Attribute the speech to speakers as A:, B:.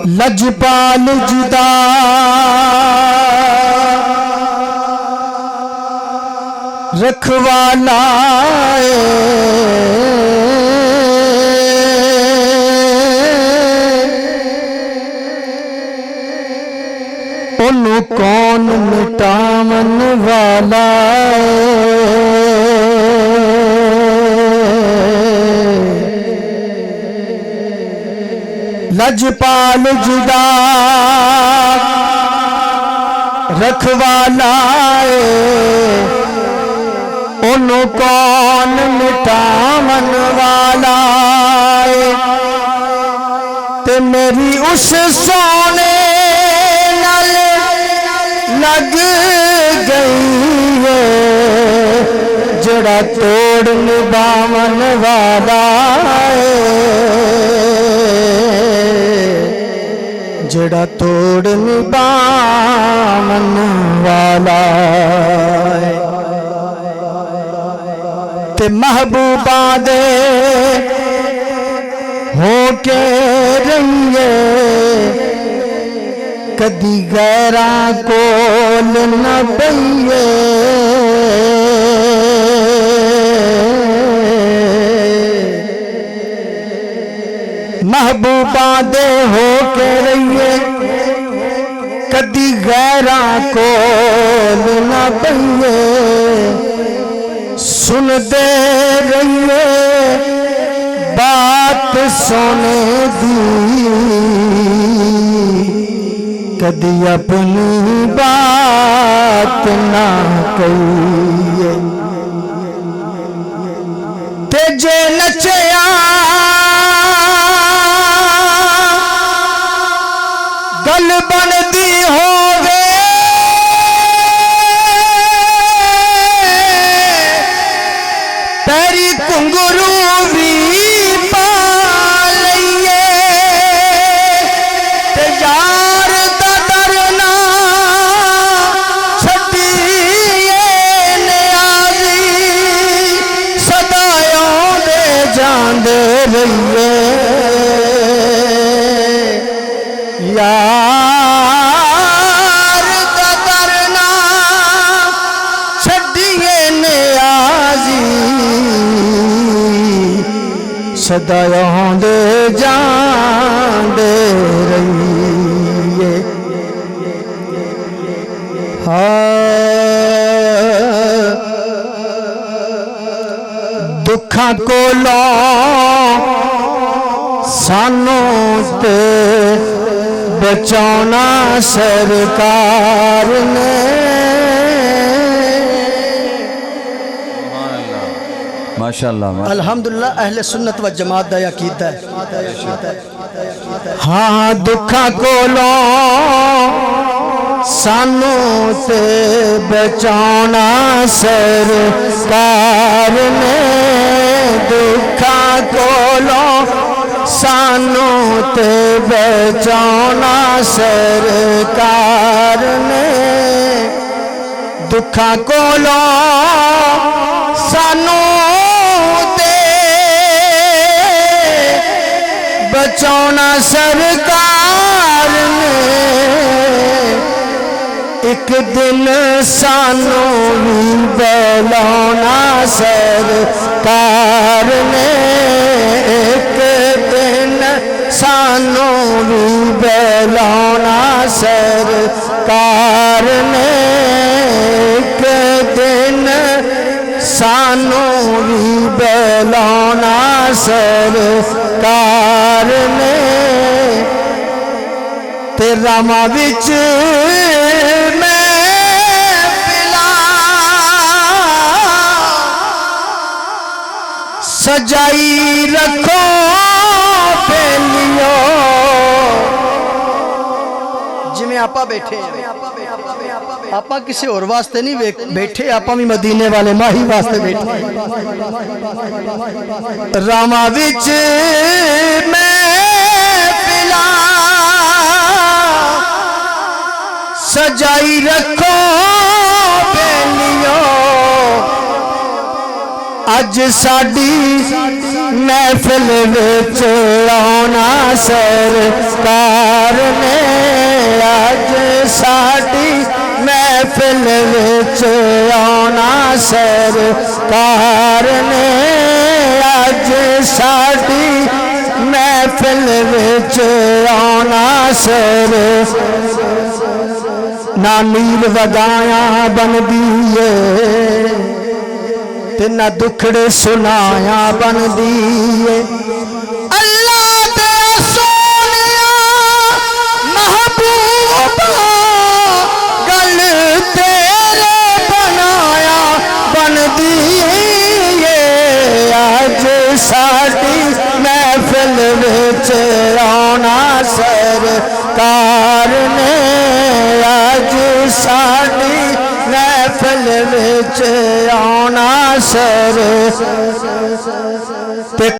A: लजपाल जुदा रखवाला ओनू कौन मिटावन वाला लजपाल जुदा रखवाला ओनू कौन मिटावन वाला ते मेरी उस सोने नाल लग गई है जड़ा तोड़ निभावन वाला जड़ा तोड़ निभावन वाला ते महबूबा दे हो के रंगे कदी गैरा कोल न बइए महबूबा दे हो के रहिए कदी गैरा कोल न बइए सुनते रहिए बात सोने दी कदी अपनी बात ना कहिए तेजे नचया गल बनदी होवे पैरी घुंघरू भी पा लइए ते यार दा डरना छड्डीए नियाज़ी सदा आउंदे जांदे रहिए यार दा डरना छड्डीए नियाज़ी सदा आउंदे जांदे रहिए दुखा कोलों सानू ते बचाना सरकार ने
B: माशाअल्लाह
A: अल्हम्दुलिल्लाह अहले सुन्नत व जमात दा अकीदा है। हाँ दुखा कोलों सानू ते बचाना सरकार ने दुखा कोलों सानू ते बचाना सरकार ने दुखा कोलों सानू ते बचाना सरकार ने एक दिन सानू भी बुलाना सरकार ने एक दिन सानू भी बुलाना सरकार ने एक दिन सानू भी बुलाना सरकार ने तेरा मां विच सजाई रखो बेलियो जिमें आपा बैठे आपा किसी और वास्ते नहीं बैठे आपा भी मदीने वाले माही वास्ते बैठे रामा विच मैं पिला सजाई रखो बेलियो अज साडी महफिल विच आना सरकार ने अज साडी महफिल विच आना सरकार ने अज साडी महफिल विच आना सर ना नील वगाया बनदी है ते ना दुखड़े सुनाया बनदी है अल्लाह दे सोनिया महबूबा गल तेरे बनाया बनदी है अज साडी महफिल विच आना सरकार ने अज साडी महफिल विच आना सर